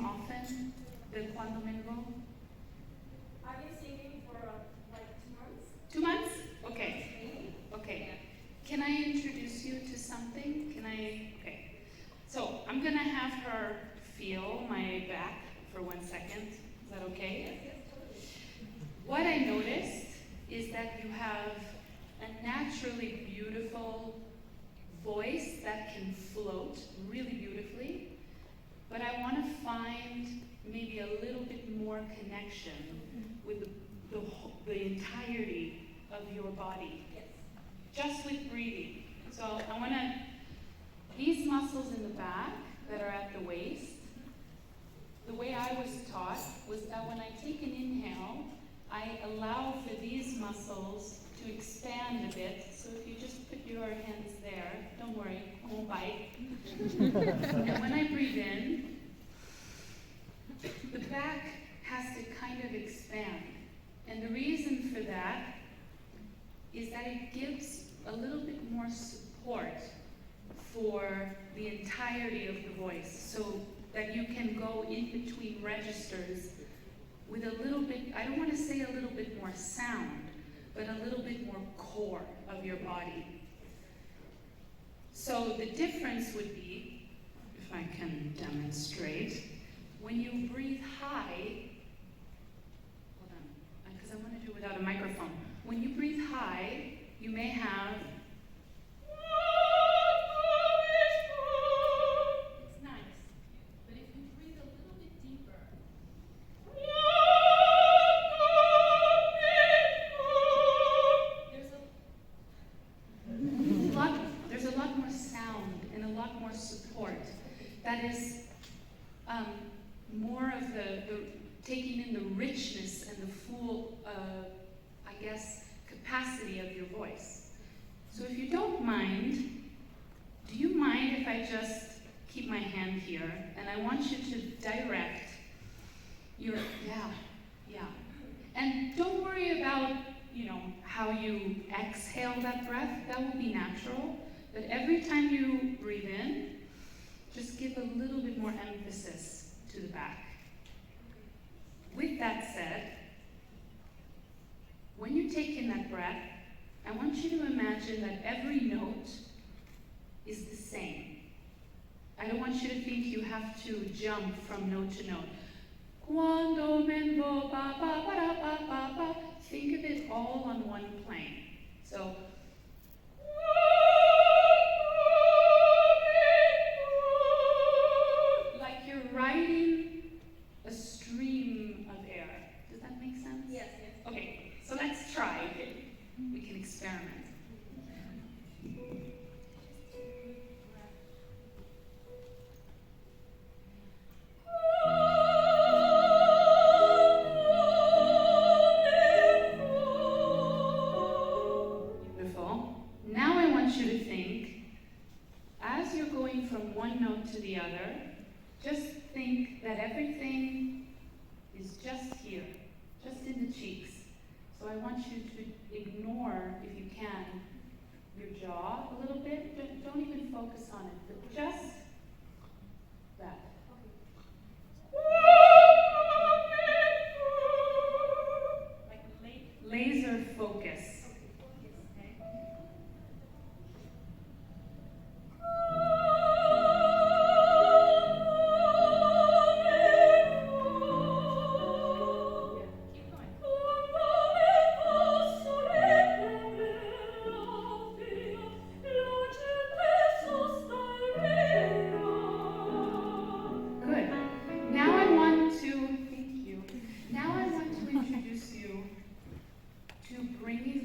sing often, the Quando? I've been singing for like 2 months. 2 months? Okay. Okay. Can I introduce you to something? Okay. So I'm gonna have her feel my back for 1 second. Is that okay? Yes, totally. What I noticed is that you have a naturally beautiful voice that can float really beautifully, but I want to find maybe a little bit more connection with the entirety of your body, Yes. just with breathing. So I want to, these muscles in the back that are at the waist, the way I was taught was that when I take an inhale, I allow for these muscles to expand a bit. So if you just put your hands there, don't worry, I won't bite. And when I breathe in, the back has to kind of expand. And the reason for that is that it gives a little bit more support for the entirety of the voice, so that you can go in between registers with a little bit, I don't want to say a little bit more sound, but a little bit more core of your body. So the difference would be, if I can demonstrate, when you breathe high, hold on, because I want to do it without a microphone. When you breathe high, you may have, it's nice, but if you breathe a little bit deeper, there's a lot more sound and a lot more support. That is more of the taking in the richness and the full, I guess, capacity of your voice. So if you don't mind, do you mind if I just keep my hand here and I want you to direct your, yeah. And don't worry about, how you exhale that breath. That will be natural. But every time you breathe in, just give a little bit more emphasis to the back. With that said, when you take in that breath, I want you to imagine that every note is the same. I don't want you to think you have to jump from note to note. Quando menvo ba ba ba da ba ba ba. Think of it all on one plane. So like you're riding a stream of air. Does that make sense? Yes. Okay, so let's try. We can experiment. Beautiful. Now I want you to think, as you're going from one note to the other, just think that everything is just here, just in the cheeks. So I want you to ignore, if you can, your jaw a little bit. Don't even focus on it, but just that. Like laser focus.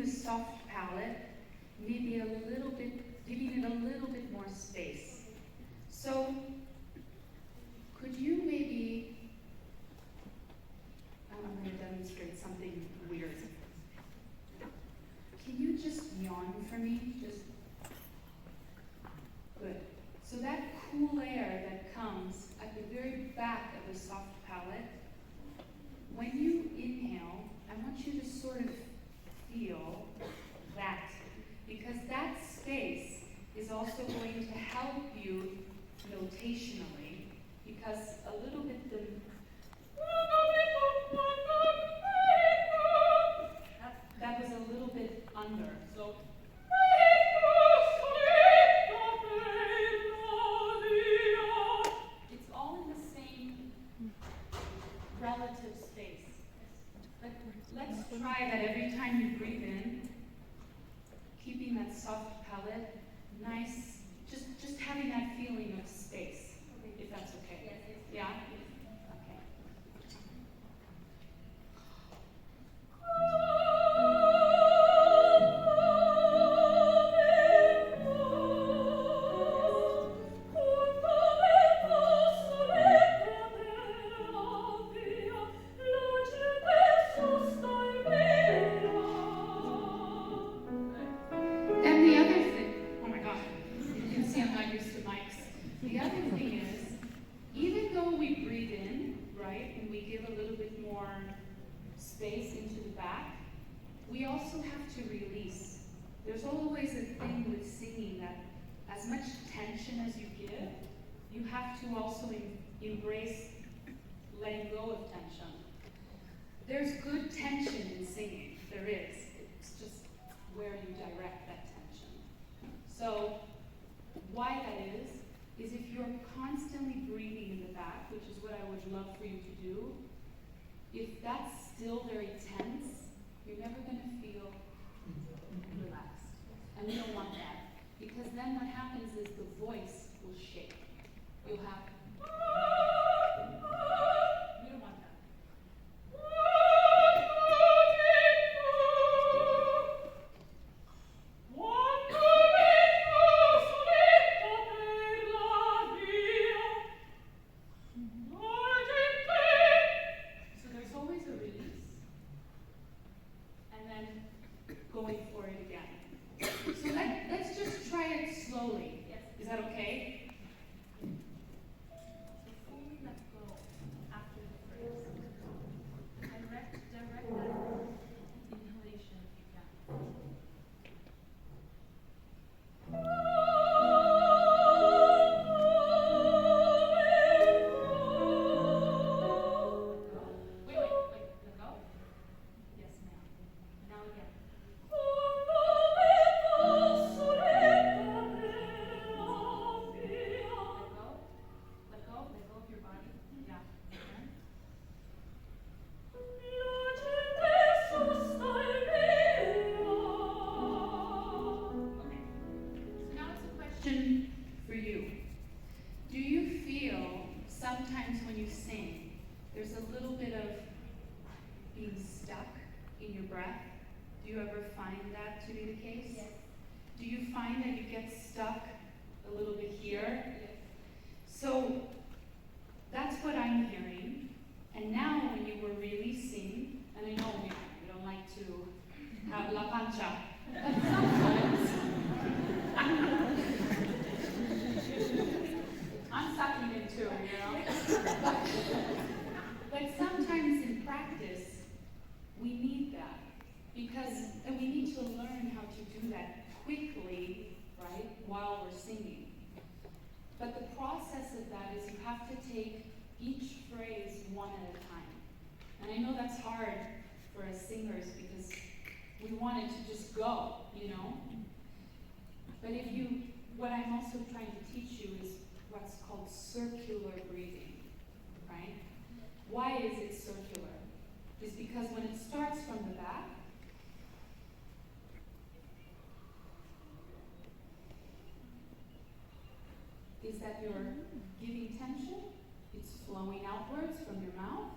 Soft palate, maybe giving it a little bit more space. So, could you maybe, I'm going to demonstrate something weird. Can you just yawn for me? Just, good. So that cool air that comes at the very back of the soft palate, when you inhale, I want you to sort of feel that, because that space is also going to help you notationally, because a little bit the try that every time you breathe in, keeping that soft palate, nice, just having that feeling of space, if that's okay. Yes. Yeah? Okay. And the other thing, oh my God, you can see I'm not used to mics. The other thing is, even though we breathe in, right, and we give a little bit more space into the back, we also have to release. There's always a thing with singing that as much tension as you give, you have to also embrace letting go of tension. There's good tension in singing, there is. It's just where you direct that tension. So why that is if you're constantly breathing in the back, which is what I would love for you to do, if that's still very tense, you're never going to feel relaxed. And we don't want that. Because then what happens is the voice will shake. You'll have, we don't want that. So there's always a release, and then going for it again. So let's just try it slowly. Yes. Is that okay? Before we let go after the phrase, direct that inhalation if you can. Wait, let go? Yes, ma'am. Now again. Let go of your body. Yeah. Again. Okay. So now it's a question for you. Do you feel sometimes when you sing, there's a little bit of being stuck in your breath? Do you ever find that to be the case? Yes. Do you find that you get stuck a little bit here? Yes. So that's what I'm hearing. And now when you were releasing, and I know we don't like to have la pancha, but sometimes I'm sucking it too, you know? But sometimes in practice, we need that. And we need to learn how to do that quickly, right, while we're singing. But the process of that is you have to take each phrase one at a time. And I know that's hard for us singers because we want it to just go, you know? But what I'm also trying to teach you is what's called circular breathing, right? Why is it circular? It's because when it starts from the back, is that you're giving tension, it's flowing outwards from your mouth,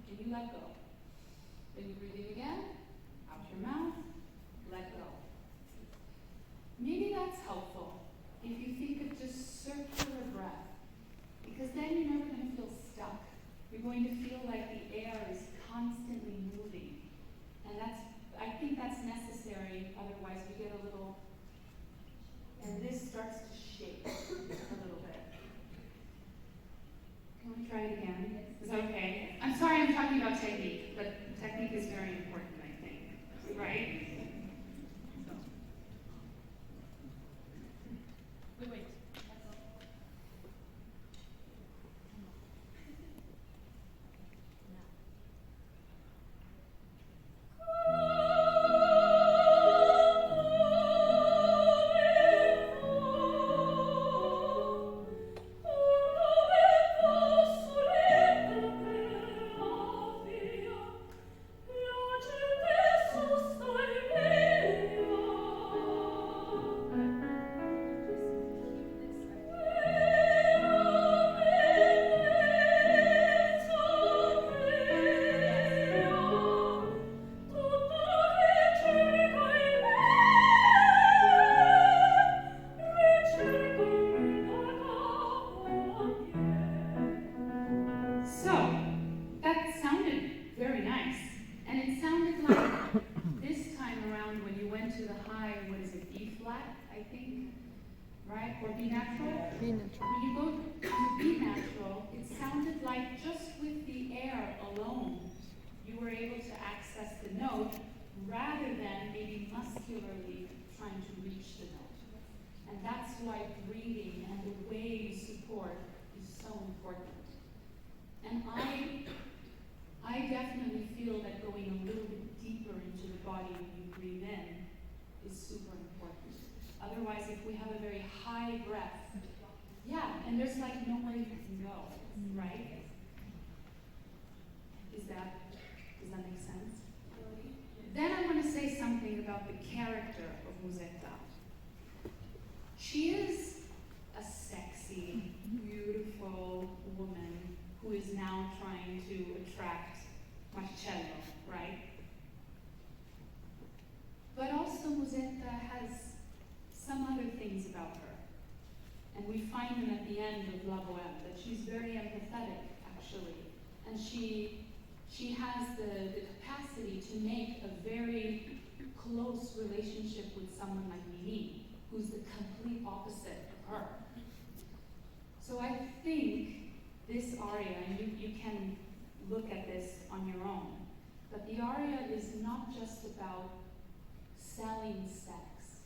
and you let go. Then you breathe in again, out your mouth, let go. Maybe that's helpful if you think of just circular breath, because then you're never going to feel stuck. You're going to feel like the air is constantly moving. And I think that's necessary, otherwise we get a little, and this starts to shake a little bit. Can we try it again? Is that okay? I'm sorry I'm talking about technique, but technique is very important, I think. Right? Wait. or be natural? Be natural. When you go to be natural, it sounded like just with the air alone, you were able to access the note rather than maybe muscularly trying to reach the note. And that's why breathing and the way you support is so important. And I definitely feel that going a little bit deeper into the body when you breathe in is super important. Otherwise, if we have a very high breath, yeah, and there's like nowhere you can go, right? Does that make sense? Then I want to say something about the character of Musetta. She is a sexy, beautiful woman who is now trying to attract Marcello, right? But also Musetta has some other things about her. And we find them at the end of La Bohème, that she's very empathetic, actually. And she has the capacity to make a very close relationship with someone like Nadine, who's the complete opposite of her. So I think this aria, and you can look at this on your own, but the aria is not just about selling sex.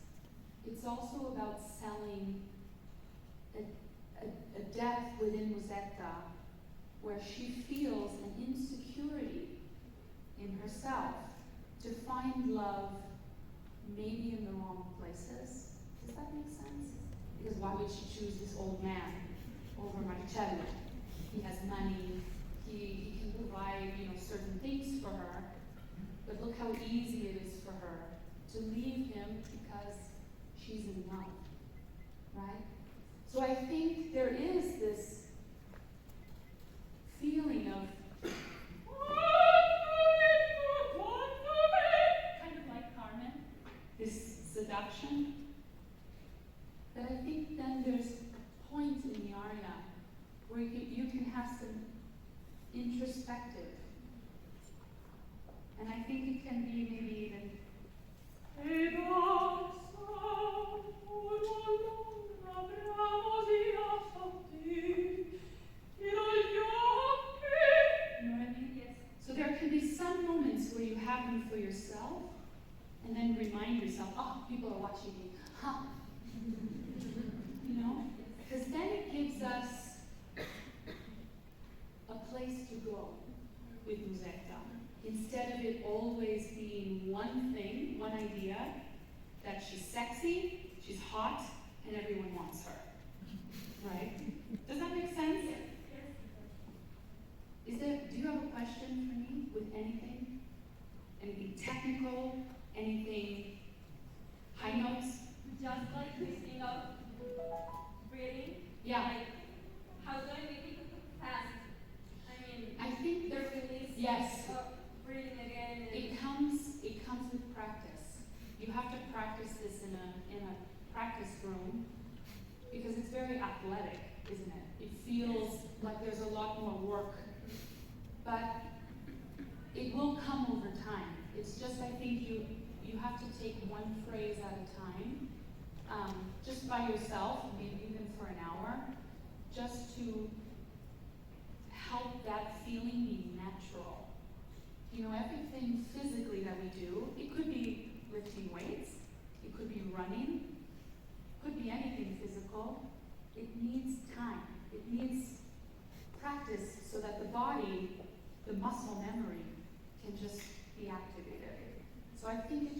It's also about selling a depth within Musetta where she feels an insecurity in herself to find love maybe in the wrong places. Does that make sense? Because why would she choose this old man over Marcello? He has money, he can provide, certain things for her, but look how easy it is for her to leave him because she's in love, right? So I think there is this feeling of kind of like Carmen, this seduction. But I think then there's points in the aria where you can have some introspective. And I think it can be maybe even so there can be some moments where you have them for yourself, and then remind yourself, oh, people are watching me. Huh. Because then it gives us a place to go with Musetta. Instead of it always being one thing, one idea, that she's sexy, she's hot, and everyone wants her. Right? Does that make sense? Do you have a question for me with anything? Anything technical? Anything high notes? Just like thinking of breathing. Yeah. Like, how do I make it fast? I think there release. Yes. Breathing again. It comes with practice. You have to practice this in a practice room because it's very athletic, isn't it? It feels like there's a lot more work, but it will come over time. It's just, I think you have to take one phrase at a time, just by yourself, maybe even for an hour, just to help that feeling be natural. Everything physically that we do, it could be lifting weights, it could be running, it could be anything physical. It needs time. It needs practice so that the body, the muscle memory, can just be activated. So I think it